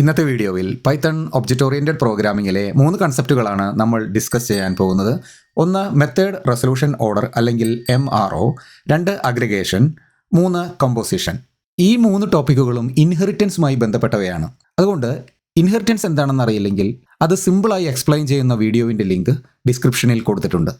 ഇന്നത്തെ വീഡിയോയിൽ Python object oriented പ്രോഗ്രാമിംഗിലെ 3 കൺസെപ്റ്റുകളാണ് നമ്മൾ ഡിസ്കസ് ചെയ്യാൻ പോകുന്നത്. ഒന്ന് മെത്തേഡ് റെസൊല്യൂഷൻ ഓർഡർ അല്ലെങ്കിൽ MRO, 2 അഗ്രിഗേഷൻ, 3 കമ്പോസിഷൻ. ഈ 3 ടോപ്പിക്കുകളും ഇൻഹെറിറ്റൻസുമായി ബന്ധപ്പെട്ടവയാണ്. അതുകൊണ്ട് ഇൻഹെറിറ്റൻസ് എന്താണെന്ന് അറിയില്ലെങ്കിൽ അത് സിമ്പിളായി എക്സ്പ്ലെയിൻ ചെയ്യുന്ന വീഡിയോവിൻ്റെ ലിങ്ക് ഡിസ്ക്രിപ്ഷനിൽ കൊടുത്തിട്ടുണ്ട്.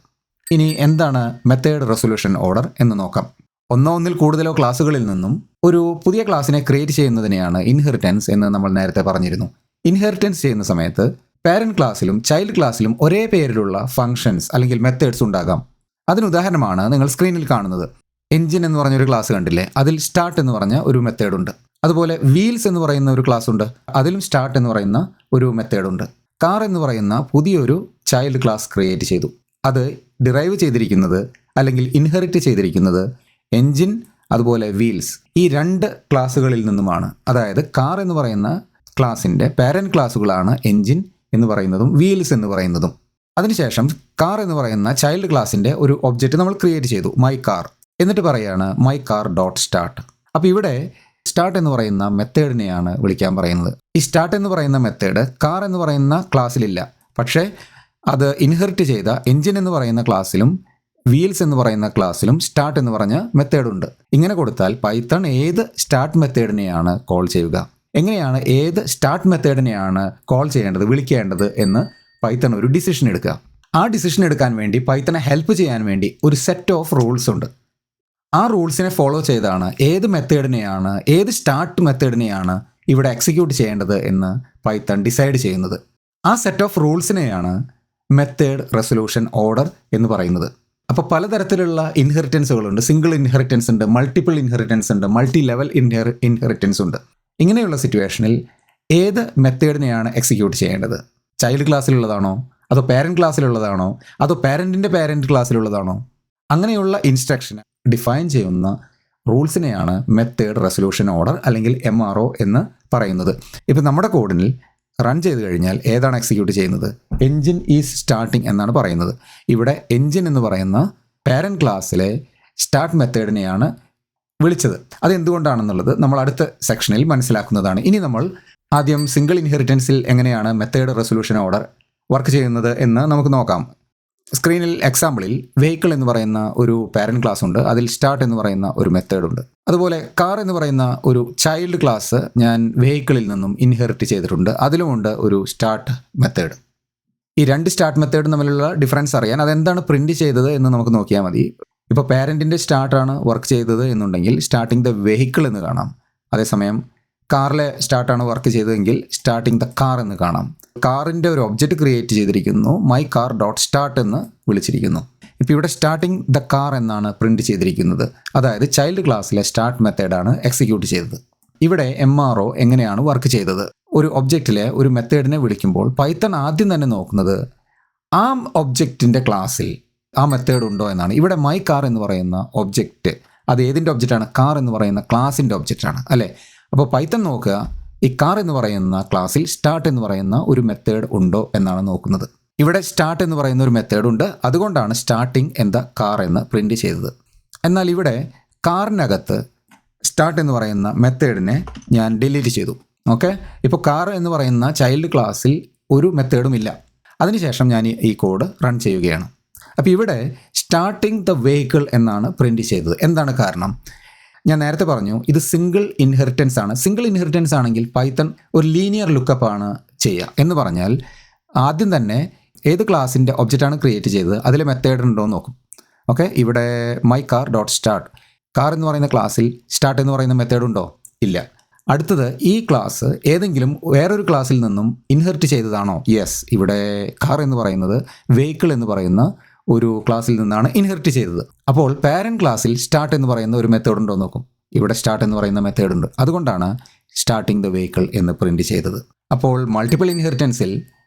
ഇനി എന്താണ് മെത്തേഡ് റെസൊല്യൂഷൻ ഓർഡർ എന്ന് നോക്കാം. ഒന്നിൽ കൂടുതലോ ക്ലാസ്സുകളിൽ നിന്നും ഒരു പുതിയ ക്ലാസ്സിനെ ക്രിയേറ്റ് ചെയ്യുന്നതിനെയാണ് ഇൻഹെറിറ്റൻസ് എന്ന് നമ്മൾ നേരത്തെ പറഞ്ഞിരുന്നു. ഇൻഹെറിറ്റൻസ് ചെയ്യുന്ന സമയത്ത് പാരന്റ് ക്ലാസ്സിലും ചൈൽഡ് ക്ലാസ്സിലും ഒരേ പേരിലുള്ള ഫങ്ഷൻസ് അല്ലെങ്കിൽ മെത്തേഡ്സ് ഉണ്ടാകാം. അതിനുദാഹരണമാണ് നിങ്ങൾ സ്ക്രീനിൽ കാണുന്നത്. എൻജിൻ എന്ന് പറഞ്ഞൊരു ക്ലാസ് കണ്ടില്ലേ, അതിൽ സ്റ്റാർട്ട് എന്ന് പറഞ്ഞ ഒരു മെത്തേഡുണ്ട്. അതുപോലെ വീൽസ് എന്ന് പറയുന്ന ഒരു ക്ലാസ് ഉണ്ട്, അതിലും സ്റ്റാർട്ട് എന്ന് പറയുന്ന ഒരു മെത്തേഡുണ്ട്. കാർ എന്ന് പറയുന്ന പുതിയൊരു ചൈൽഡ് ക്ലാസ് ക്രിയേറ്റ് ചെയ്തു. അത് ഡിറൈവ് ചെയ്തിരിക്കുന്നത് അല്ലെങ്കിൽ ഇൻഹെറിറ്റ് ചെയ്തിരിക്കുന്നത് എൻജിൻ അതുപോലെ വീൽസ് ഈ 2 ക്ലാസ്സുകളിൽ നിന്നുമാണ്. അതായത് കാർ എന്ന് പറയുന്ന ക്ലാസ്സിൻ്റെ പാരന്റ് ക്ലാസ്സുകളാണ് എൻജിൻ എന്ന് പറയുന്നതും വീൽസ് എന്ന് പറയുന്നതും. അതിനുശേഷം കാർ എന്ന് പറയുന്ന ചൈൽഡ് ക്ലാസ്സിൻ്റെ ഒരു ഒബ്ജക്റ്റ് നമ്മൾ ക്രിയേറ്റ് ചെയ്തു, മൈ കാർ. എന്നിട്ട് പറയുകയാണ് മൈ കാർ ഡോട്ട് സ്റ്റാർട്ട്. അപ്പോൾ ഇവിടെ സ്റ്റാർട്ട് എന്ന് പറയുന്ന മെത്തേഡിനെയാണ് വിളിക്കാൻ പറയുന്നത്. ഈ സ്റ്റാർട്ട് എന്ന് പറയുന്ന മെത്തേഡ് കാർ എന്ന് പറയുന്ന ക്ലാസ്സിലില്ല, പക്ഷേ അത് ഇൻഹെറിറ്റ് ചെയ്ത എൻജിൻ എന്ന് പറയുന്ന ക്ലാസ്സിലും വീൽസ് എന്ന് പറയുന്ന ക്ലാസ്സിലും സ്റ്റാർട്ട് എന്ന് പറഞ്ഞ മെത്തേഡുണ്ട്. ഇങ്ങനെ കൊടുത്താൽ പൈത്തൺ ഏത് സ്റ്റാർട്ട് മെത്തേഡിനെയാണ് കോൾ ചെയ്യുക, എങ്ങനെയാണ് ഏത് സ്റ്റാർട്ട് മെത്തേഡിനെയാണ് കോൾ ചെയ്യേണ്ടത്, വിളിക്കേണ്ടത് എന്ന് പൈത്തൺ ഒരു ഡിസിഷൻ എടുക്കുക. ആ ഡിസിഷൻ എടുക്കാൻ വേണ്ടി പൈത്തണെ ഹെൽപ്പ് ചെയ്യാൻ വേണ്ടി ഒരു സെറ്റ് ഓഫ് റൂൾസ് ഉണ്ട്. ആ റൂൾസിനെ ഫോളോ ചെയ്താണ് ഏത് മെത്തേഡിനെയാണ്, ഏത് സ്റ്റാർട്ട് മെത്തേഡിനെയാണ് ഇവിടെ എക്സിക്യൂട്ട് ചെയ്യേണ്ടത് എന്ന് പൈത്തൺ ഡിസൈഡ് ചെയ്യുന്നത്. ആ സെറ്റ് ഓഫ് റൂൾസിനെയാണ് മെത്തേഡ് റെസൊല്യൂഷൻ ഓർഡർ എന്ന് പറയുന്നത്. അപ്പോൾ പലതരത്തിലുള്ള ഇൻഹെറിറ്റൻസുകളുണ്ട്. സിംഗിൾ ഇൻഹെറിറ്റൻസ് ഉണ്ട്, മൾട്ടിപ്പിൾ ഇൻഹെറിറ്റൻസ് ഉണ്ട്, മൾട്ടി ലെവൽ ഇൻഹെറിറ്റൻസ് ഉണ്ട്. ഇങ്ങനെയുള്ള സിറ്റുവേഷനിൽ ഏത് മെത്തേഡിനെയാണ് എക്സിക്യൂട്ട് ചെയ്യേണ്ടത്? ചൈൽഡ് ക്ലാസ്സിലുള്ളതാണോ, അതോ പാരന്റ് ക്ലാസ്സിലുള്ളതാണോ, അതോ പാരന്റ് ക്ലാസ്സിലുള്ളതാണോ? അങ്ങനെയുള്ള ഇൻസ്ട്രക്ഷൻ ഡിഫൈൻ ചെയ്യുന്ന റൂൾസിനെയാണ് മെത്തേഡ് റെസൊല്യൂഷൻ ഓർഡർ അല്ലെങ്കിൽ MRO എന്ന് പറയുന്നത്. ഇപ്പം നമ്മുടെ കോഡിൽ റൺ ചെയ്ത് കഴിഞ്ഞാൽ ഏതാണ് എക്സിക്യൂട്ട് ചെയ്യുന്നത്? എൻജിൻ ഈസ് സ്റ്റാർട്ടിങ് എന്നാണ് പറയുന്നത്. ഇവിടെ എൻജിൻ എന്ന് പറയുന്ന പാരന്റ് ക്ലാസ്സിലെ സ്റ്റാർട്ട് മെത്തേഡിനെയാണ് വിളിച്ചത്. അതെന്തുകൊണ്ടാണെന്നുള്ളത് നമ്മൾ അടുത്ത സെക്ഷനിൽ മനസ്സിലാക്കുന്നതാണ്. ഇനി നമ്മൾ ആദ്യം സിംഗിൾ ഇൻഹെറിറ്റൻസിൽ എങ്ങനെയാണ് മെത്തേഡ് റെസൊല്യൂഷൻ ഓർഡർ വർക്ക് ചെയ്യുന്നത് എന്ന് നമുക്ക് നോക്കാം. സ്ക്രീനിൽ എക്സാമ്പിളിൽ വെഹിക്കിൾ എന്ന് പറയുന്ന ഒരു പാരന്റ് ക്ലാസ് ഉണ്ട്, അതിൽ സ്റ്റാർട്ട് എന്ന് പറയുന്ന ഒരു മെത്തേഡുണ്ട്. അതുപോലെ കാർ എന്ന് പറയുന്ന ഒരു ചൈൽഡ് ക്ലാസ് ഞാൻ വെഹിക്കിളിൽ നിന്നും ഇൻഹെറിറ്റ് ചെയ്തിട്ടുണ്ട്, അതിലുമുണ്ട് ഒരു സ്റ്റാർട്ട് മെത്തേഡ്. ഈ 2 സ്റ്റാർട്ട് മെത്തേഡും തമ്മിലുള്ള ഡിഫറൻസ് അറിയാൻ അതെന്താണ് പ്രിൻറ്റ് ചെയ്തത് എന്ന് നമുക്ക് നോക്കിയാൽ മതി. ഇപ്പോൾ പാരൻറ്റിൻ്റെ സ്റ്റാർട്ടാണ് വർക്ക് ചെയ്തത് എന്നുണ്ടെങ്കിൽ സ്റ്റാർട്ടിങ് ദ വെഹിക്കിൾ എന്ന് കാണാം. അതേസമയം കാറിലെ സ്റ്റാർട്ടാണ് വർക്ക് ചെയ്തതെങ്കിൽ സ്റ്റാർട്ടിങ് ദ കാർ എന്ന് കാണാം. കാറിൻ്റെ ഒരു ഒബ്ജക്റ്റ് ക്രിയേറ്റ് ചെയ്തിരിക്കുന്നു, മൈ കാർ ഡോട്ട് സ്റ്റാർട്ട് എന്ന് വിളിച്ചിരിക്കുന്നു. ഇപ്പോൾ ഇവിടെ സ്റ്റാർട്ടിങ് ദ കാർ എന്നാണ് പ്രിൻറ്റ് ചെയ്തിരിക്കുന്നത്. അതായത് ചൈൽഡ് ക്ലാസ്സിലെ സ്റ്റാർട്ട് മെത്തേഡാണ് എക്സിക്യൂട്ട് ചെയ്തത്. ഇവിടെ MRO എങ്ങനെയാണ് വർക്ക് ചെയ്തത്? ഒരു ഒബ്ജക്റ്റിലെ ഒരു മെത്തേഡിനെ വിളിക്കുമ്പോൾ പൈത്തൺ ആദ്യം തന്നെ നോക്കുന്നത് ആ ഒബ്ജക്റ്റിൻ്റെ ക്ലാസ്സിൽ ആ മെത്തേഡ് ഉണ്ടോ എന്നാണ്. ഇവിടെ മൈ കാർ എന്ന് പറയുന്ന ഒബ്ജക്റ്റ് അത് ഏതിൻ്റെ ഒബ്ജക്റ്റാണ്? കാർ എന്ന് പറയുന്ന ക്ലാസിൻ്റെ ഒബ്ജക്റ്റാണ് അല്ലേ. അപ്പോൾ പൈത്തൺ നോക്കുക, ഈ കാർ എന്ന് പറയുന്ന ക്ലാസ്സിൽ സ്റ്റാർട്ട് എന്ന് പറയുന്ന ഒരു മെത്തേഡ് ഉണ്ടോ എന്നാണ് നോക്കുന്നത്. ഇവിടെ സ്റ്റാർട്ട് എന്ന് പറയുന്ന ഒരു മെത്തേഡ് ഉണ്ട്, അതുകൊണ്ടാണ് സ്റ്റാർട്ടിങ് ഇൻ ദ കാർ എന്ന് പ്രിൻറ്റ് ചെയ്തത്. എന്നാൽ ഇവിടെ കാറിനകത്ത് സ്റ്റാർട്ട് എന്ന് പറയുന്ന മെത്തേഡിനെ ഞാൻ ഡിലീറ്റ് ചെയ്തു. ഓക്കെ, ഇപ്പോൾ കാർ എന്ന് പറയുന്ന ചൈൽഡ് ക്ലാസ്സിൽ ഒരു മെത്തേഡും ഇല്ല. അതിനുശേഷം ഞാൻ ഈ കോഡ് റൺ ചെയ്യുകയാണ്. അപ്പോൾ ഇവിടെ സ്റ്റാർട്ടിങ് ദ വെഹിക്കിൾ എന്നാണ് പ്രിൻറ്റ് ചെയ്തത്. എന്താണ് കാരണം? ഞാൻ നേരത്തെ പറഞ്ഞു ഇത് സിംഗിൾ ഇൻഹെറിറ്റൻസ് ആണ്. സിംഗിൾ ഇൻഹെറിറ്റൻസ് ആണെങ്കിൽ പൈത്തൺ ഒരു ലീനിയർ ലുക്കപ്പ് ആണ് ചെയ്യുക. എന്ന് പറഞ്ഞാൽ ആദ്യം തന്നെ ഏത് ക്ലാസ്സിൻ്റെ ഒബ്ജക്റ്റാണ് ക്രിയേറ്റ് ചെയ്തത്, അതിൽ മെത്തേഡ് ഉണ്ടോ എന്ന് നോക്കും. ഓക്കെ, ഇവിടെ my car dot start, car എന്ന് പറയുന്ന ക്ലാസ്സിൽ സ്റ്റാർട്ട് എന്ന് പറയുന്ന മെത്തേഡ് ഉണ്ടോ? ഇല്ല. അടുത്തത് ഈ ക്ലാസ് ഏതെങ്കിലും വേറൊരു ക്ലാസ്സിൽ നിന്നും ഇൻഹെറിറ്റ് ചെയ്തതാണോ? യെസ്. ഇവിടെ കാർ എന്ന് പറയുന്നത് വെഹിക്കിൾ എന്ന് പറയുന്ന ഒരു ക്ലാസ്സിൽ നിന്നാണ് ഇൻഹെറിറ്റ് ചെയ്തത്. അപ്പോൾ പാരന്റ് ക്ലാസ്സിൽ സ്റ്റാർട്ട് എന്ന് പറയുന്ന ഒരു മെത്തേഡ് ഉണ്ടോ നോക്കും. ഇവിടെ സ്റ്റാർട്ട് എന്ന് പറയുന്ന മെത്തേഡ് ഉണ്ട്, അതുകൊണ്ടാണ് സ്റ്റാർട്ടിങ് ദ വെഹിക്കിൾ എന്ന് പ്രിൻറ്റ് ചെയ്തത്. അപ്പോൾ മൾട്ടിപ്പിൾ ഇൻഹെറിറ്റൻസിൽ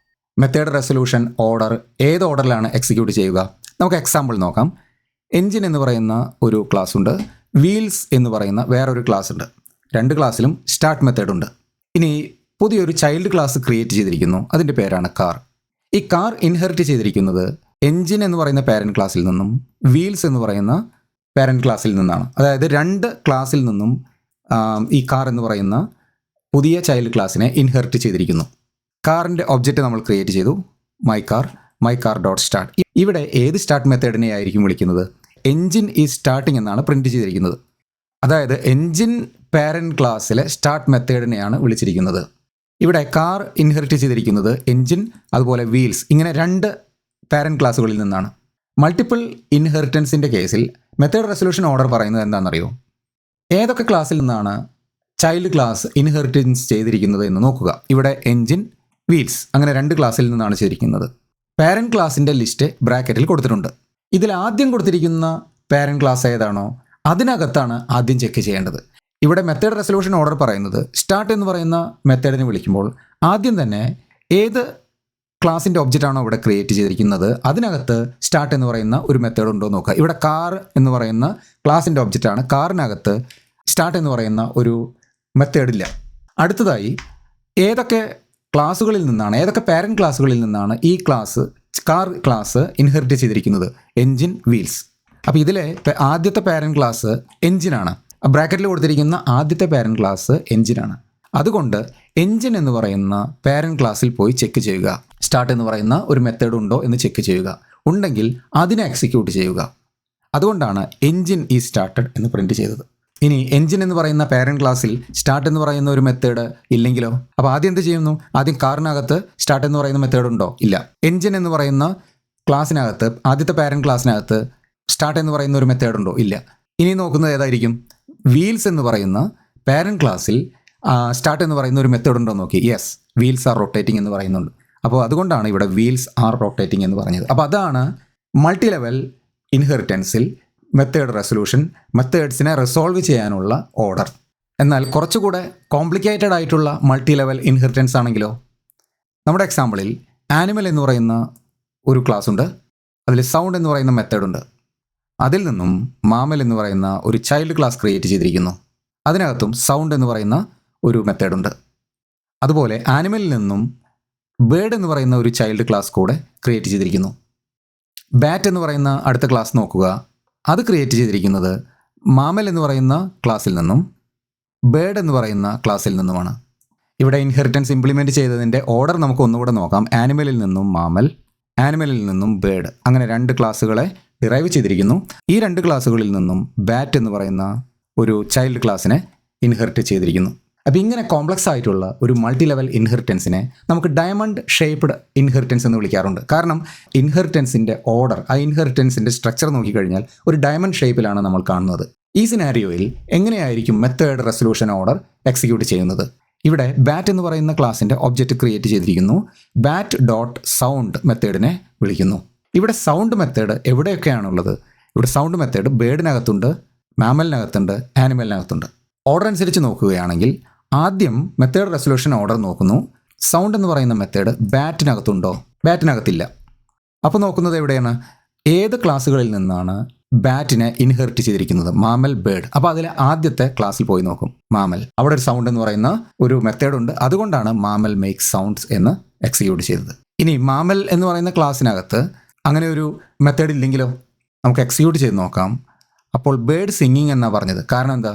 മെത്തേഡ് റെസൊല്യൂഷൻ ഓർഡർ ഏത് ഓർഡറിലാണ് എക്സിക്യൂട്ട് ചെയ്യുക? നമുക്ക് എക്സാമ്പിൾ നോക്കാം. എൻജിൻ എന്ന് പറയുന്ന ഒരു ക്ലാസ് ഉണ്ട്, വീൽസ് എന്ന് പറയുന്ന വേറൊരു ക്ലാസ് ഉണ്ട്. 2 ക്ലാസ്സിലും സ്റ്റാർട്ട് മെത്തേഡ് ഉണ്ട്. ഇനി പുതിയൊരു ചൈൽഡ് ക്ലാസ് ക്രിയേറ്റ് ചെയ്തിരിക്കുന്നു, അതിൻ്റെ പേരാണ് കാർ. ഈ കാർ ഇൻഹെറിറ്റ് ചെയ്തിരിക്കുന്നത് എൻജിൻ എന്ന് പറയുന്ന പാരന്റ് ക്ലാസ്സിൽ നിന്നും വീൽസ് എന്ന് പറയുന്ന പാരന്റ് ക്ലാസ്സിൽ നിന്നാണ്. അതായത് 2 ക്ലാസ്സിൽ നിന്നും ഈ കാർ എന്ന് പറയുന്ന പുതിയ ചൈൽഡ് ക്ലാസ്സിനെ ഇൻഹെറിറ്റ് ചെയ്തിരിക്കുന്നു. കാറിൻ്റെ ഒബ്ജക്റ്റ് നമ്മൾ ക്രിയേറ്റ് ചെയ്തു, മൈ കാർ ഡോട്ട് സ്റ്റാർട്ട്. ഇവിടെ ഏത് സ്റ്റാർട്ട് മെത്തേഡിനെ ആയിരിക്കും വിളിക്കുന്നത്? എൻജിൻ ഈസ് സ്റ്റാർട്ടിംഗ് എന്നാണ് പ്രിൻറ്റ് ചെയ്തിരിക്കുന്നത്. അതായത് എൻജിൻ പാരൻറ്റ് ക്ലാസ്സിലെ സ്റ്റാർട്ട് മെത്തേഡിനെയാണ് വിളിച്ചിരിക്കുന്നത്. ഇവിടെ കാർ ഇൻഹെറിറ്റ് ചെയ്തിരിക്കുന്നത് എൻജിൻ അതുപോലെ വീൽസ്, ഇങ്ങനെ 2 പാരൻറ്റ് ക്ലാസ്സുകളിൽ നിന്നാണ്. മൾട്ടിപ്പിൾ ഇൻഹെറിറ്റൻസിൻ്റെ കേസിൽ മെത്തേഡ് റെസൊല്യൂഷൻ ഓർഡർ പറയുന്നത് എന്താണെന്നറിയോ? ഏതൊക്കെ ക്ലാസ്സിൽ നിന്നാണ് ചൈൽഡ് ക്ലാസ് ഇൻഹെറിറ്റൻസ് ചെയ്തിരിക്കുന്നത് എന്ന് നോക്കുക. ഇവിടെ എൻജിൻ, വീൽസ്, അങ്ങനെ 2 ക്ലാസ്സിൽ നിന്നാണ് ചെയ്തിരിക്കുന്നത്. പാരൻറ്റ് ക്ലാസ്സിൻ്റെ ലിസ്റ്റ് ബ്രാക്കറ്റിൽ കൊടുത്തിട്ടുണ്ട്. ഇതിൽ ആദ്യം കൊടുത്തിരിക്കുന്ന പാരൻറ്റ് ക്ലാസ് ഏതാണോ അതിനകത്താണ് ആദ്യം ചെക്ക് ചെയ്യേണ്ടത്. ഇവിടെ മെത്തേഡ് റെസൊല്യൂഷൻ ഓർഡർ പറയുന്നത് സ്റ്റാർട്ട് എന്ന് പറയുന്ന മെത്തേഡിനെ വിളിക്കുമ്പോൾ ആദ്യം തന്നെ ഏത് ക്ലാസിൻ്റെ ഒബ്ജക്റ്റാണോ ഇവിടെ ക്രിയേറ്റ് ചെയ്തിരിക്കുന്നത് അതിനകത്ത് സ്റ്റാർട്ട് എന്ന് പറയുന്ന ഒരു മെത്തേഡ് ഉണ്ടോ നോക്കുക. ഇവിടെ കാർ എന്ന് പറയുന്ന ക്ലാസിൻ്റെ ഒബ്ജക്റ്റാണ്. കാറിനകത്ത് സ്റ്റാർട്ട് എന്ന് പറയുന്ന ഒരു മെത്തേഡില്ല. അടുത്തതായി ഏതൊക്കെ ക്ലാസ്സുകളിൽ നിന്നാണ്, ഏതൊക്കെ പാരൻറ്റ് ക്ലാസ്സുകളിൽ നിന്നാണ് ഈ ക്ലാസ് കാർ ക്ലാസ് ഇൻഹെറിറ്റ് ചെയ്തിരിക്കുന്നത്? Engine, wheels. അപ്പോൾ ഇതിലെ ആദ്യത്തെ പാരൻറ്റ് ക്ലാസ് എൻജിനാണ്. ബ്രാക്കറ്റിൽ കൊടുത്തിരിക്കുന്ന ആദ്യത്തെ പാരൻറ്റ് ക്ലാസ് എൻജിനാണ്. അതുകൊണ്ട് എൻജിൻ എന്ന് പറയുന്ന പാരൻറ്റ് ക്ലാസ്സിൽ പോയി ചെക്ക് ചെയ്യുക. സ്റ്റാർട്ട് എന്ന് പറയുന്ന ഒരു മെത്തേഡ് ഉണ്ടോ എന്ന് ചെക്ക് ചെയ്യുക. ഉണ്ടെങ്കിൽ അതിനെ എക്സിക്യൂട്ട് ചെയ്യുക. അതുകൊണ്ടാണ് എൻജിൻ ഈസ് സ്റ്റാർട്ടഡ് എന്ന് പ്രിൻറ്റ് ചെയ്തത്. ഇനി എൻജിൻ എന്ന് പറയുന്ന പാരൻറ്റ് ക്ലാസ്സിൽ സ്റ്റാർട്ട് എന്ന് പറയുന്ന ഒരു മെത്തേഡ് ഇല്ലെങ്കിലോ? അപ്പോൾ ആദ്യം എന്ത് ചെയ്യുന്നു? ആദ്യം കാറിനകത്ത് സ്റ്റാർട്ട് എന്ന് പറയുന്ന മെത്തേഡ് ഉണ്ടോ? ഇല്ല. എൻജിൻ എന്ന് പറയുന്ന ക്ലാസ്സിനകത്ത്, ആദ്യത്തെ പാരൻറ്റ് ക്ലാസ്സിനകത്ത് സ്റ്റാർട്ട് എന്ന് പറയുന്ന ഒരു മെത്തേഡ് ഉണ്ടോ? ഇല്ല. ഇനി നോക്കുന്നത് ഏതായിരിക്കും? വീൽസ് എന്ന് പറയുന്ന പാരൻറ്റ് ക്ലാസ്സിൽ സ്റ്റാർട്ട് എന്ന് പറയുന്ന ഒരു മെത്തേഡ് ഉണ്ടോ നോക്കി. യെസ്, വീൽസ് ആർ റൊട്ടേറ്റിംഗ് എന്ന് പറയുന്നുണ്ട്. അപ്പോൾ അതുകൊണ്ടാണ് ഇവിടെ വീൽസ് ആർ റൊട്ടേറ്റിംഗ് എന്ന് പറഞ്ഞത്. അപ്പോൾ അതാണ് മൾട്ടി ലെവൽ ഇൻഹെറിറ്റൻസിൽ മെത്തേഡ് റെസൊല്യൂഷൻ, മെത്തേഡ്സിനെ റിസോൾവ് ചെയ്യാനുള്ള ഓർഡർ. എന്നാൽ കുറച്ചുകൂടെ കോംപ്ലിക്കേറ്റഡ് ആയിട്ടുള്ള മൾട്ടി ലെവൽ ഇൻഹെറിറ്റൻസ് ആണെങ്കിലോ? നമ്മുടെ എക്സാമ്പിളിൽ ആനിമൽ എന്ന് പറയുന്ന ഒരു ക്ലാസ് ഉണ്ട്. അതിൽ സൗണ്ട് എന്ന് പറയുന്ന മെത്തേഡുണ്ട്. അതിൽ നിന്നും മാമൽ എന്ന് പറയുന്ന ഒരു ചൈൽഡ് ക്ലാസ് ക്രിയേറ്റ് ചെയ്തിരിക്കുന്നു. അതിനകത്തും സൗണ്ട് എന്ന് പറയുന്ന ഒരു മെത്തേഡുണ്ട്. അതുപോലെ ആനിമലിൽ നിന്നും ബേർഡ് എന്ന് പറയുന്ന ഒരു ചൈൽഡ് ക്ലാസ് കൂടെ ക്രിയേറ്റ് ചെയ്തിരിക്കുന്നു. ബാറ്റ് എന്ന് പറയുന്ന അടുത്ത ക്ലാസ് നോക്കുക. അത് ക്രിയേറ്റ് ചെയ്തിരിക്കുന്നത് മാമൽ എന്ന് പറയുന്ന ക്ലാസ്സിൽ നിന്നും ബേർഡ് എന്ന് പറയുന്ന ക്ലാസ്സിൽ നിന്നുമാണ്. ഇവിടെ ഇൻഹെറിറ്റൻസ് ഇംപ്ലിമെൻറ്റ് ചെയ്തതിൻ്റെ ഓർഡർ നമുക്ക് ഒന്നുകൂടെ നോക്കാം. ആനിമലിൽ നിന്നും മാമൽ, ആനിമലിൽ നിന്നും ബേർഡ്, അങ്ങനെ 2 ക്ലാസ്സുകളെ ഡിറൈവ് ചെയ്തിരിക്കുന്നു. ഈ 2 ക്ലാസ്സുകളിൽ നിന്നും ബാറ്റ് എന്ന് പറയുന്ന ഒരു ചൈൽഡ് ക്ലാസ്സിനെ ഇൻഹെറിറ്റ് ചെയ്തിരിക്കുന്നു. അപ്പോൾ ഇങ്ങനെ കോംപ്ലക്സ് ആയിട്ടുള്ള ഒരു മൾട്ടി ലെവൽ ഇൻഹെറിറ്റൻസിനെ നമുക്ക് ഡയമണ്ട് ഷേപ്ഡ് ഇൻഹെറിറ്റൻസ് എന്ന് വിളിക്കാറുണ്ട്. കാരണം ഇൻഹെറിറ്റൻസിൻ്റെ ഓർഡർ, ആ ഇൻഹെറിറ്റൻസിൻ്റെ സ്ട്രക്ചർ നോക്കിക്കഴിഞ്ഞാൽ ഒരു ഡയമണ്ട് ഷേപ്പിലാണ് നമ്മൾ കാണുന്നത്. ഈ സിനാരിയോയിൽ എങ്ങനെയായിരിക്കും മെത്തേഡ് റെസൊല്യൂഷൻ ഓർഡർ എക്സിക്യൂട്ട് ചെയ്യുന്നത്? ഇവിടെ ബാറ്റ് എന്ന് പറയുന്ന ക്ലാസിൻ്റെ ഒബ്ജക്റ്റ് ക്രിയേറ്റ് ചെയ്തിരിക്കുന്നു. ബാറ്റ് ഡോട്ട് സൗണ്ട് മെത്തേഡിനെ വിളിക്കുന്നു. ഇവിടെ സൗണ്ട് മെത്തേഡ് എവിടെയൊക്കെയാണുള്ളത്? ഇവിടെ സൗണ്ട് മെത്തേഡ് ബേർഡിനകത്തുണ്ട്, മാമലിനകത്തുണ്ട്, ആനിമലിനകത്തുണ്ട്. ഓർഡർ അനുസരിച്ച് നോക്കുകയാണെങ്കിൽ ആദ്യം മെത്തേഡ് റെസൊല്യൂഷൻ ഓർഡർ നോക്കുന്നു. സൗണ്ട് എന്ന് പറയുന്ന മെത്തേഡ് ബാറ്റിനകത്തുണ്ടോ? ബാറ്റിനകത്തില്ല. അപ്പോൾ നോക്കുന്നത് എവിടെയാണ്? ഏത് ക്ലാസ്സുകളിൽ നിന്നാണ് ബാറ്റിനെ ഇൻഹെറിറ്റ് ചെയ്തിരിക്കുന്നത്? Mammal, bird. അപ്പോൾ അതിൽ ആദ്യത്തെ ക്ലാസ്സിൽ പോയി നോക്കും. മാമൽ, അവിടെ ഒരു സൗണ്ട് എന്ന് പറയുന്ന ഒരു മെത്തേഡുണ്ട്. അതുകൊണ്ടാണ് മാമൽ മേക്ക് സൗണ്ട്സ് എന്ന് എക്സിക്യൂട്ട് ചെയ്തത്. ഇനി മാമൽ എന്ന് പറയുന്ന ക്ലാസ്സിനകത്ത് അങ്ങനെ ഒരു മെത്തേഡ് ഇല്ലെങ്കിലോ? നമുക്ക് എക്സിക്യൂട്ട് ചെയ്ത് നോക്കാം. അപ്പോൾ ബേർഡ് സിംഗിങ് എന്നാണ് പറഞ്ഞത്. കാരണം എന്താ?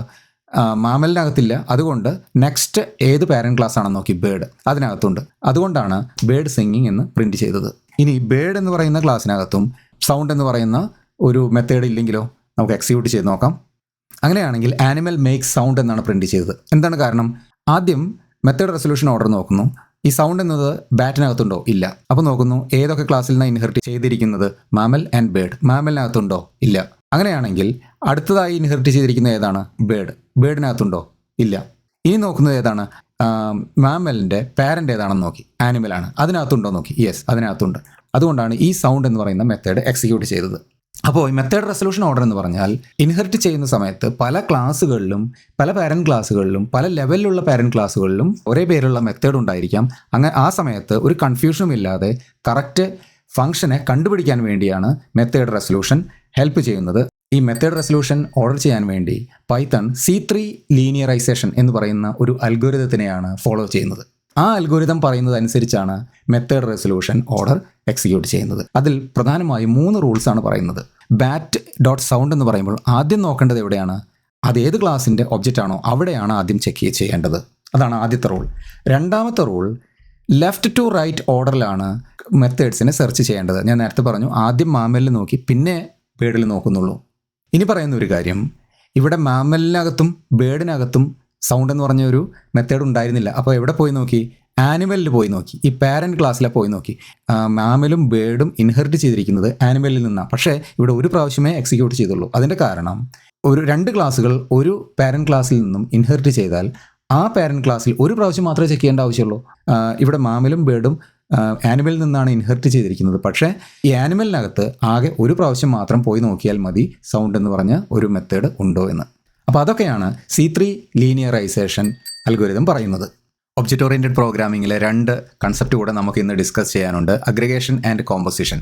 മാമലിനകത്തില്ല. അതുകൊണ്ട് നെക്സ്റ്റ് ഏത് പാരൻറ്റ് ക്ലാസ് ആണെന്ന് നോക്കി, ബേർഡ്, അതിനകത്തുണ്ട്. അതുകൊണ്ടാണ് ബേർഡ് സിംഗിങ് എന്ന് പ്രിൻറ്റ് ചെയ്തത്. ഇനി ബേർഡ് എന്ന് പറയുന്ന ക്ലാസ്സിനകത്തും സൗണ്ട് എന്ന് പറയുന്ന ഒരു മെത്തേഡ് ഇല്ലെങ്കിലോ? നമുക്ക് എക്സിക്യൂട്ട് ചെയ്ത് നോക്കാം. അങ്ങനെയാണെങ്കിൽ ആനിമൽ മേക്ക് സൗണ്ട് എന്നാണ് പ്രിൻറ്റ് ചെയ്തത്. എന്താണ് കാരണം? ആദ്യം മെത്തേഡ് റെസൊല്യൂഷൻ ഓർഡർ നോക്കുന്നു. ഈ സൗണ്ട് എന്നത് ബാറ്റിനകത്തുണ്ടോ? ഇല്ല. അപ്പോൾ നോക്കുന്നു ഏതൊക്കെ ക്ലാസ്സിൽ നിന്നാണ് ഇൻഹെറിറ്റ് ചെയ്തിരിക്കുന്നത്? Mammal and bird. മാമലിനകത്തുണ്ടോ? ഇല്ല. അങ്ങനെയാണെങ്കിൽ അടുത്തതായി ഇൻഹെറിറ്റ് ചെയ്തിരിക്കുന്നത് ഏതാണ്? ബേർഡ്. ബേർഡിനകത്തുണ്ടോ? ഇല്ല. ഇനി നോക്കുന്നത് ഏതാണ്? മാമലിൻ്റെ പാരൻ്റ് ഏതാണെന്ന് നോക്കി. ആനിമലാണ്. അതിനകത്തുണ്ടോ നോക്കി. യെസ്, അതിനകത്തുണ്ട്. അതുകൊണ്ടാണ് ഈ സൗണ്ട് എന്ന് പറയുന്ന മെത്തേഡ് എക്സിക്യൂട്ട് ചെയ്തത്. അപ്പോൾ ഈ മെത്തേഡ് റെസൊല്യൂഷൻ ഓർഡർ എന്ന് പറഞ്ഞാൽ ഇൻഹെറിറ്റ് ചെയ്യുന്ന സമയത്ത് പല ക്ലാസ്സുകളിലും, പല പാരൻറ്റ് ക്ലാസ്സുകളിലും, പല ലെവലിലുള്ള പാരൻറ്റ് ക്ലാസ്സുകളിലും ഒരേ പേരുള്ള മെത്തേഡ് ഉണ്ടായിരിക്കാം. അങ്ങനെ ആ സമയത്ത് ഒരു കൺഫ്യൂഷനും ഇല്ലാതെ കറക്റ്റ് ഫംഗ്ഷനെ കണ്ടുപിടിക്കാൻ വേണ്ടിയാണ് മെത്തേഡ് റെസൊല്യൂഷൻ ഹെൽപ്പ് ചെയ്യുന്നത്. ഈ മെത്തേഡ് റെസൊല്യൂഷൻ ഓർഡർ ചെയ്യാൻ വേണ്ടി പൈത്തൺ C3 ലീനിയറൈസേഷൻ എന്ന് പറയുന്ന ഒരു അൽഗോരിതത്തിനെയാണ് ഫോളോ ചെയ്യുന്നത്. ആ അൽഗോരിതം പറയുന്നത് അനുസരിച്ചാണ് മെത്തേഡ് റെസൊല്യൂഷൻ ഓർഡർ എക്സിക്യൂട്ട് ചെയ്യുന്നത്. അതിൽ പ്രധാനമായും 3 റൂൾസാണ് പറയുന്നത്. ബാറ്റ് ഡോട്ട് സൗണ്ട് എന്ന് പറയുമ്പോൾ ആദ്യം നോക്കേണ്ടത് എവിടെയാണ്? അത് ഏത് ക്ലാസിൻ്റെ ഒബ്ജക്റ്റ് ആണോ അവിടെയാണ് ആദ്യം ചെക്ക് ചെയ്യേണ്ടത്. അതാണ് ആദ്യത്തെ റൂൾ. രണ്ടാമത്തെ റൂൾ, ലെഫ്റ്റ് ടു റൈറ്റ് ഓർഡറിലാണ് മെത്തേഡ്സിനെ സെർച്ച് ചെയ്യേണ്ടത്. ഞാൻ നേരത്തെ പറഞ്ഞു, ആദ്യം മാമലിൽ നോക്കി പിന്നെ ബേഡിൽ നോക്കുന്നുള്ളൂ. ഇനി പറയുന്ന ഒരു കാര്യം, ഇവിടെ മാമലിനകത്തും ബേഡിനകത്തും സൗണ്ട് എന്ന് പറഞ്ഞ ഒരു മെത്തേഡ് ഉണ്ടായിരുന്നില്ല. അപ്പോൾ എവിടെ പോയി നോക്കി? ആനിമലിൽ പോയി നോക്കി. ഈ പാരൻറ്റ് ക്ലാസ്സിലെ പോയി നോക്കി. മാമലും ബേഡും ഇൻഹെറിറ്റ് ചെയ്തിരിക്കുന്നത് ആനിമലിൽ നിന്നാണ്. പക്ഷേ ഇവിടെ ഒരു പ്രാവശ്യമേ എക്സിക്യൂട്ട് ചെയ്തുള്ളൂ. അതിൻ്റെ കാരണം, ഒരു 2 ക്ലാസ്സുകൾ ഒരു പാരൻറ്റ് ക്ലാസ്സിൽ നിന്നും ഇൻഹെറിറ്റ് ചെയ്താൽ ആ പാരൻറ്റ് ക്ലാസ്സിൽ ഒരു പ്രാവശ്യം മാത്രമേ ചെക്ക് ചെയ്യേണ്ട ആവശ്യമുള്ളൂ. ഇവിടെ മാമലും ബേഡും ആനിമലിൽ നിന്നാണ് ഇൻഹെറിറ്റ് ചെയ്തിരിക്കുന്നത്. പക്ഷേ ഈ ആനിമലിനകത്ത് ആകെ ഒരു പ്രാവശ്യം മാത്രം പോയി നോക്കിയാൽ മതി സൗണ്ട് എന്ന് പറഞ്ഞ ഒരു മെത്തേഡ് ഉണ്ടോ എന്ന്. അപ്പോൾ അതൊക്കെയാണ് C3 ലീനിയറൈസേഷൻ അൽഗോരിതം പറയുന്നത്. ഒബ്ജക്റ്റ് ഓറിയൻറ്റഡ് പ്രോഗ്രാമിങ്ങിലെ 2 കൺസെപ്റ്റ് കൂടെ നമുക്ക് ഇന്ന് ഡിസ്കസ് ചെയ്യാനുണ്ട്. Aggregation and composition.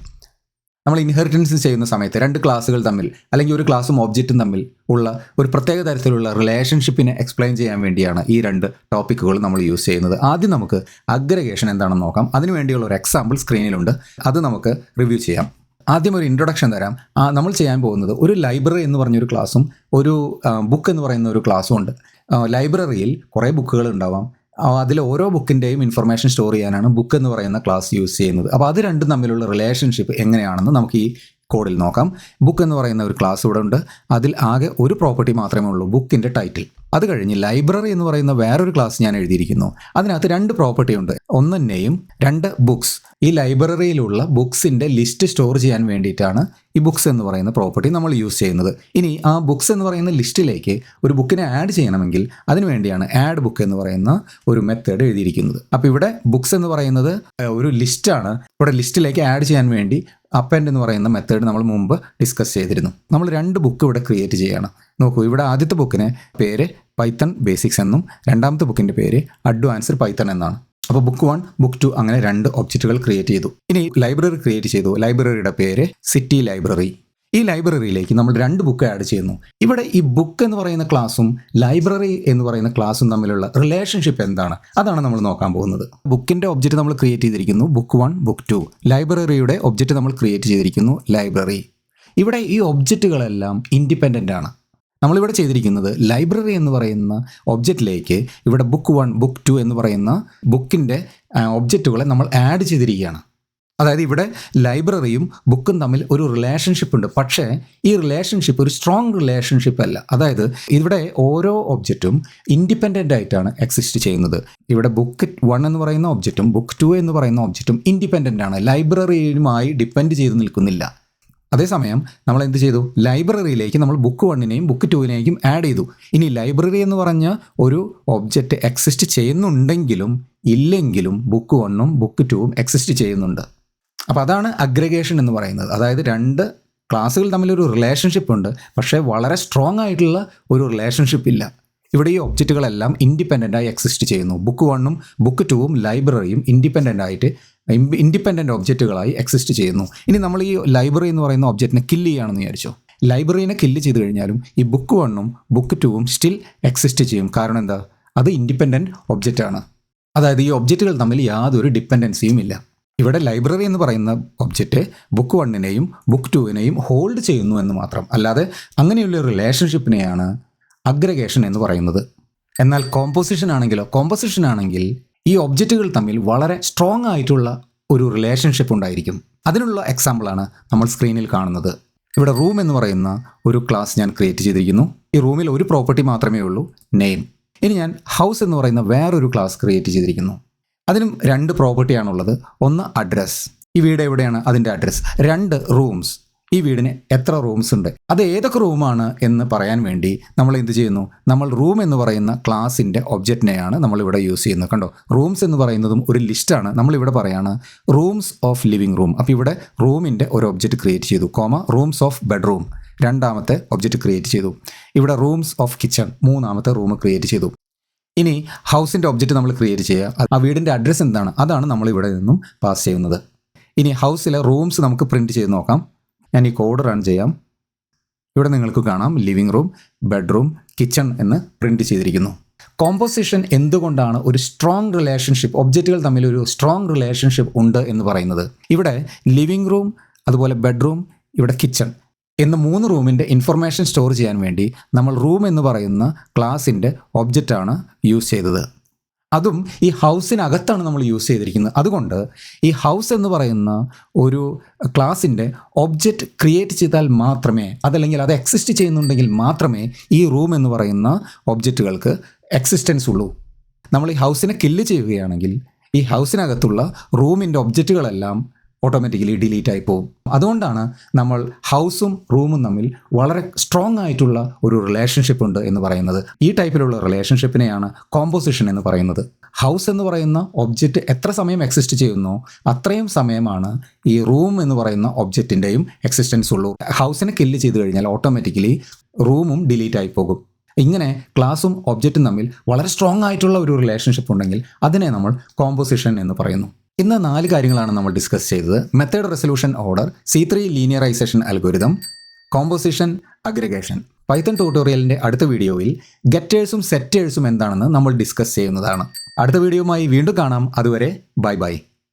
നമ്മൾ ഇൻഹെറിറ്റൻസ് ചെയ്യുന്ന സമയത്ത് 2 ക്ലാസ്സുകൾ തമ്മിൽ അല്ലെങ്കിൽ ഒരു ക്ലാസ്സും ഒബ്ജക്റ്റും തമ്മിൽ ഉള്ള ഒരു പ്രത്യേക തരത്തിലുള്ള റിലേഷൻഷിപ്പിനെ എക്സ്പ്ലെയിൻ ചെയ്യാൻ വേണ്ടിയാണ് ഈ 2 ടോപ്പിക്കുകൾ നമ്മൾ യൂസ് ചെയ്യുന്നത്. ആദ്യം നമുക്ക് അഗ്രിഗേഷൻ എന്താണെന്ന് നോക്കാം. അതിനുവേണ്ടിയുള്ള ഒരു എക്സാമ്പിൾ സ്ക്രീനിലുണ്ട്, അത് നമുക്ക് റിവ്യൂ ചെയ്യാം. ആദ്യം ഒരു ഇൻട്രൊഡക്ഷൻ തരാം. നമ്മൾ ചെയ്യാൻ പോകുന്നത് ഒരു ലൈബ്രറി എന്ന് പറഞ്ഞൊരു ക്ലാസ്സും ഒരു ബുക്ക് എന്ന് പറയുന്ന ഒരു ക്ലാസ്സും ഉണ്ട്. ലൈബ്രറിയിൽ കുറേ ബുക്കുകൾ ഉണ്ടാവാം. അതിൽ ഓരോ ബുക്കിൻ്റെയും ഇൻഫർമേഷൻ സ്റ്റോർ ചെയ്യാനാണ് ബുക്ക് എന്ന് പറയുന്ന ക്ലാസ് യൂസ് ചെയ്യുന്നത്. അപ്പോൾ അത് രണ്ടും തമ്മിലുള്ള റിലേഷൻഷിപ്പ് എങ്ങനെയാണെന്ന് നമുക്ക് ഈ കോഡിൽ നോക്കാം. ബുക്ക് എന്ന് പറയുന്ന ഒരു ക്ലാസ് ഇവിടെ ഉണ്ട്. അതിൽ ആകെ ഒരു പ്രോപ്പർട്ടി മാത്രമേ ഉള്ളൂ, ബുക്കിൻ്റെ ടൈറ്റിൽ. അത് കഴിഞ്ഞ് ലൈബ്രറി എന്ന് പറയുന്ന വേറൊരു ക്ലാസ് ഞാൻ എഴുതിയിരിക്കുന്നു. അതിനകത്ത് 2 പ്രോപ്പർട്ടി ഉണ്ട്, ഒന്ന് നെയിം, 2 ബുക്സ്. ഈ ലൈബ്രറിയിലുള്ള ബുക്സിൻ്റെ ലിസ്റ്റ് സ്റ്റോർ ചെയ്യാൻ വേണ്ടിയിട്ടാണ് ഈ ബുക്സ് എന്ന് പറയുന്ന പ്രോപ്പർട്ടി നമ്മൾ യൂസ് ചെയ്യുന്നത്. ഇനി ആ ബുക്സ് എന്ന് പറയുന്ന ലിസ്റ്റിലേക്ക് ഒരു ബുക്കിനെ ആഡ് ചെയ്യണമെങ്കിൽ അതിനുവേണ്ടിയാണ് ആഡ് ബുക്ക് എന്ന് പറയുന്ന ഒരു മെത്തേഡ് എഴുതിയിരിക്കുന്നത്. അപ്പോൾ ഇവിടെ ബുക്സ് എന്ന് പറയുന്നത് ഒരു ലിസ്റ്റാണ്. ഇവിടെ ലിസ്റ്റിലേക്ക് ആഡ് ചെയ്യാൻ വേണ്ടി അപ്പെൻഡ് എന്ന് പറയുന്ന മെത്തേഡ് നമ്മൾ മുമ്പ് ഡിസ്കസ് ചെയ്തിരുന്നു. നമ്മൾ 2 ബുക്ക് ഇവിടെ ക്രിയേറ്റ് ചെയ്യുകയാണ്. നോക്കൂ, ഇവിടെ ആദ്യത്തെ ബുക്കിന് പേര് പൈത്തൺ ബേസിക്സ് എന്നും രണ്ടാമത്തെ ബുക്കിൻ്റെ പേര് അഡ്വാൻസ്ഡ് പൈത്തൺ എന്നാണ്. അപ്പോൾ ബുക്ക് 1, ബുക്ക് 2 അങ്ങനെ 2 ഒബ്ജക്റ്റുകൾ ക്രിയേറ്റ് ചെയ്തു. ഇനി ലൈബ്രറി ക്രിയേറ്റ് ചെയ്തു. ലൈബ്രറിയുടെ പേര് സിറ്റി ലൈബ്രറി. ഈ ലൈബ്രറിയിലേക്ക് നമ്മൾ 2 ബുക്ക് ആഡ് ചെയ്യുന്നു. ഇവിടെ ഈ ബുക്ക് എന്ന് പറയുന്ന ക്ലാസ്സും ലൈബ്രറി എന്ന് പറയുന്ന ക്ലാസ്സും തമ്മിലുള്ള റിലേഷൻഷിപ്പ് എന്താണ്, അതാണ് നമ്മൾ നോക്കാൻ പോകുന്നത്. ബുക്കിൻ്റെ ഒബ്ജക്റ്റ് നമ്മൾ ക്രിയേറ്റ് ചെയ്തിരിക്കുന്നു, ബുക്ക് 1, ബുക്ക് 2. ലൈബ്രറിയുടെ ഒബ്ജക്റ്റ് നമ്മൾ ക്രിയേറ്റ് ചെയ്തിരിക്കുന്നു, ലൈബ്രറി. ഇവിടെ ഈ ഒബ്ജക്റ്റുകളെല്ലാം ഇൻഡിപെൻഡൻ്റ് ആണ്. നമ്മളിവിടെ ചെയ്തിരിക്കുന്നത് ലൈബ്രറി എന്ന് പറയുന്ന ഒബ്ജക്റ്റിലേക്ക് ഇവിടെ ബുക്ക് 1, ബുക്ക് 2 എന്ന് പറയുന്ന ബുക്കിൻ്റെ ഒബ്ജക്റ്റുകളെ നമ്മൾ ആഡ് ചെയ്തിരിക്കുകയാണ്. അതായത് ഇവിടെ ലൈബ്രറിയും ബുക്കും തമ്മിൽ ഒരു റിലേഷൻഷിപ്പ് ഉണ്ട്. പക്ഷേ ഈ റിലേഷൻഷിപ്പ് ഒരു സ്ട്രോങ് റിലേഷൻഷിപ്പ് അല്ല. അതായത് ഇവിടെ ഓരോ ഒബ്ജക്റ്റും ഇൻഡിപെൻഡൻ്റ് ആയിട്ടാണ് എക്സിസ്റ്റ് ചെയ്യുന്നത്. ഇവിടെ ബുക്ക് 1 എന്ന് പറയുന്ന ഒബ്ജക്റ്റും ബുക്ക് 2 എന്ന് പറയുന്ന ഒബ്ജക്റ്റും ഇൻഡിപെൻഡൻ്റ് ആണ്, ലൈബ്രറിയുമായി ഡിപ്പെൻഡ് ചെയ്ത് നിൽക്കുന്നില്ല. അതേസമയം നമ്മൾ എന്ത് ചെയ്തു? ലൈബ്രറിയിലേക്ക് നമ്മൾ ബുക്ക് 1നെയും ബുക്ക് 2നെയും ആഡ് ചെയ്തു. ഇനി ലൈബ്രറി എന്ന് പറഞ്ഞ ഒരു ഒബ്ജക്റ്റ് എക്സിസ്റ്റ് ചെയ്യുന്നുണ്ടെങ്കിലും ഇല്ലെങ്കിലും ബുക്ക് 1ഉം ബുക്ക് 2ഉം എക്സിസ്റ്റ് ചെയ്യുന്നുണ്ട്. അപ്പോൾ അതാണ് അഗ്രിഗേഷൻ എന്ന് പറയുന്നത്. അതായത് 2 ക്ലാസ്സുകൾ തമ്മിലൊരു റിലേഷൻഷിപ്പ് ഉണ്ട്, പക്ഷേ വളരെ സ്ട്രോങ് ആയിട്ടുള്ള ഒരു റിലേഷൻഷിപ്പ് ഇല്ല. ഇവിടെ ഈ ഒബ്ജക്റ്റുകളെല്ലാം ഇൻഡിപെൻഡൻ്റായി എക്സിസ്റ്റ് ചെയ്യുന്നു. ബുക്ക് 1ഉം ബുക്ക് 2ഉം ലൈബ്രറിയും ഇൻഡിപെൻഡൻ്റ് ഒബ്ജക്റ്റുകളായി എക്സിസ്റ്റ് ചെയ്യുന്നു. ഇനി നമ്മൾ ഈ ലൈബ്രറി എന്ന് പറയുന്ന ഒബ്ജക്റ്റിനെ കില്ല് ചെയ്യുകയാണെന്ന് വിചാരിച്ചോ. ലൈബ്രറീനെ കില്ല് ചെയ്ത് കഴിഞ്ഞാലും ഈ ബുക്ക് 1ഉം ബുക്ക് 2ഉം സ്റ്റിൽ എക്സിസ്റ്റ് ചെയ്യും. കാരണം എന്താ? അത് ഇൻഡിപെൻഡൻറ്റ് ഒബ്ജക്റ്റാണ്. അതായത് ഈ ഒബ്ജക്റ്റുകൾ തമ്മിൽ യാതൊരു ഡിപ്പെൻഡൻസിയും ഇല്ല. ഇവിടെ ലൈബ്രറി എന്ന് പറയുന്ന ഒബ്ജക്റ്റ് ബുക്ക് 1നെയും ബുക്ക് 2നെയും ഹോൾഡ് ചെയ്യുന്നു എന്ന് മാത്രം. അല്ലാതെ അങ്ങനെയുള്ള റിലേഷൻഷിപ്പിനെയാണ് അഗ്രിഗേഷൻ എന്ന് പറയുന്നത്. എന്നാൽ കോമ്പോസിഷൻ ആണെങ്കിൽ ഈ ഒബ്ജക്റ്റുകൾ തമ്മിൽ വളരെ സ്ട്രോങ് ആയിട്ടുള്ള ഒരു റിലേഷൻഷിപ്പ് ഉണ്ടായിരിക്കും. അതിനുള്ള എക്സാമ്പിളാണ് നമ്മൾ സ്ക്രീനിൽ കാണുന്നത്. ഇവിടെ റൂം എന്ന് പറയുന്ന ഒരു ക്ലാസ് ഞാൻ ക്രിയേറ്റ് ചെയ്തിരിക്കുന്നു. ഈ റൂമിൽ ഒരു പ്രോപ്പർട്ടി മാത്രമേ ഉള്ളൂ, നെയിം. ഇനി ഞാൻ ഹൗസ് എന്ന് പറയുന്ന വേറൊരു ക്ലാസ് ക്രിയേറ്റ് ചെയ്തിരിക്കുന്നു. അതിനും 2 പ്രോപ്പർട്ടിയാണുള്ളത്. ഒന്ന് അഡ്രസ്സ്, ഈ വീട് എവിടെയാണ് അതിൻ്റെ അഡ്രസ്സ്. 2 റൂംസ്, ഈ വീടിന് എത്ര റൂംസ് ഉണ്ട്, അത് ഏതൊക്കെ റൂമാണ് എന്ന് പറയാൻ വേണ്ടി നമ്മൾ എന്ത് ചെയ്യുന്നു? നമ്മൾ റൂം എന്ന് പറയുന്ന ക്ലാസിൻ്റെ ഒബ്ജക്റ്റിനെയാണ് നമ്മളിവിടെ യൂസ് ചെയ്യുന്നത്. കണ്ടോ, റൂംസ് എന്ന് പറയുന്നതും ഒരു ലിസ്റ്റാണ്. നമ്മളിവിടെ പറയാണ് റൂംസ് ഓഫ് ലിവിംഗ് റൂം. അപ്പോൾ ഇവിടെ റൂമിൻ്റെ ഒരു ഒബ്ജക്റ്റ് ക്രിയേറ്റ് ചെയ്തു, റൂംസ് ഓഫ് ബെഡ്റൂം രണ്ടാമത്തെ ഒബ്ജക്റ്റ് ക്രിയേറ്റ് ചെയ്തു. ഇവിടെ റൂംസ് ഓഫ് കിച്ചൺ മൂന്നാമത്തെ റൂം ക്രിയേറ്റ് ചെയ്തു. ഇനി ഹൗസിൻ്റെ ഒബ്ജക്റ്റ് നമ്മൾ ക്രിയേറ്റ് ചെയ്യുക. ആ വീടിൻ്റെ അഡ്രസ്സ് എന്താണ്, അതാണ് നമ്മൾ ഇവിടെ നിന്നും പാസ് ചെയ്യുന്നത്. ഇനി ഹൗസിലെ റൂംസ് നമുക്ക് പ്രിൻറ്റ് ചെയ്ത് നോക്കാം. ഞാൻ ഈ കോഡ് റൺ ചെയ്യാം. ഇവിടെ നിങ്ങൾക്ക് കാണാം ലിവിംഗ് റൂം, ബെഡ്റൂം, കിച്ചൺ എന്ന് പ്രിൻറ്റ് ചെയ്തിരിക്കുന്നു. കോമ്പോസിഷൻ എന്തുകൊണ്ടാണ് ഒരു സ്ട്രോങ് റിലേഷൻഷിപ്പ്, ഒബ്ജക്റ്റുകൾ തമ്മിൽ ഒരു സ്ട്രോങ് റിലേഷൻഷിപ്പ് ഉണ്ട് എന്ന് പറയുന്നത്? ഇവിടെ ലിവിംഗ് റൂം, അതുപോലെ ബെഡ്റൂം, ഇവിടെ കിച്ചൺ എന്ന 3 റൂമിൻ്റെ ഇൻഫർമേഷൻ സ്റ്റോർ ചെയ്യാൻ വേണ്ടി നമ്മൾ റൂം എന്ന് പറയുന്ന ക്ലാസിൻ്റെ ഒബ്ജക്റ്റാണ് യൂസ് ചെയ്തത്. അതും ഈ ഹൗസിനകത്താണ് നമ്മൾ യൂസ് ചെയ്തിരിക്കുന്നത്. അതുകൊണ്ട് ഈ ഹൗസ് എന്ന് പറയുന്ന ഒരു ക്ലാസിൻ്റെ ഒബ്ജക്റ്റ് ക്രിയേറ്റ് ചെയ്താൽ മാത്രമേ, അതല്ലെങ്കിൽ അത് എക്സിസ്റ്റ് ചെയ്യുന്നുണ്ടെങ്കിൽ മാത്രമേ ഈ റൂം എന്ന് പറയുന്ന ഒബ്ജക്റ്റുകൾക്ക് എക്സിസ്റ്റൻസ് ഉള്ളൂ. നമ്മൾ ഈ ഹൗസിനെ കില്ല് ചെയ്യുകയാണെങ്കിൽ ഈ ഹൗസിനകത്തുള്ള റൂമിൻ്റെ ഒബ്ജക്റ്റുകളെല്ലാം ഓട്ടോമാറ്റിക്കലി ഡിലീറ്റ് ആയി പോകും. അതുകൊണ്ടാണ് നമ്മൾ ഹൗസും റൂമും തമ്മിൽ വളരെ സ്ട്രോങ് ആയിട്ടുള്ള ഒരു റിലേഷൻഷിപ്പ് ഉണ്ട് എന്ന് പറയുന്നത്. ഈ ടൈപ്പിലുള്ള റിലേഷൻഷിപ്പിനെയാണ് കോമ്പോസിഷൻ എന്ന് പറയുന്നത്. ഹൗസ് എന്ന് പറയുന്ന ഒബ്ജക്റ്റ് എത്ര സമയം എക്സിസ്റ്റ് ചെയ്യുന്നോ അത്രയും സമയമാണ് ഈ റൂം എന്ന് പറയുന്ന ഒബ്ജക്റ്റിൻ്റെയും എക്സിസ്റ്റൻസ് ഉള്ളൂ. ഹൗസിനെ കില്ല് ചെയ്ത് കഴിഞ്ഞാൽ ഓട്ടോമാറ്റിക്കലി റൂമും ഡിലീറ്റ് ആയി പോകും. ഇങ്ങനെ ക്ലാസും ഒബ്ജക്റ്റും തമ്മിൽ വളരെ സ്ട്രോങ് ആയിട്ടുള്ള ഒരു റിലേഷൻഷിപ്പ് ഉണ്ടെങ്കിൽ അതിനെ നമ്മൾ കോമ്പോസിഷൻ എന്ന് പറയുന്നു. ഇന്ന് 4 കാര്യങ്ങളാണ് നമ്മൾ ഡിസ്കസ് ചെയ്തത്. Method resolution order, C3 linearization algorithm, composition, aggregation. Python ട്യൂട്ടോറിയലിൻ്റെ അടുത്ത വീഡിയോയിൽ ഗെറ്റേഴ്സും സെറ്റേഴ്സും എന്താണെന്ന് നമ്മൾ ഡിസ്കസ് ചെയ്യുന്നതാണ്. അടുത്ത വീഡിയോയുമായി വീണ്ടും കാണാം. അതുവരെ ബൈ ബൈ.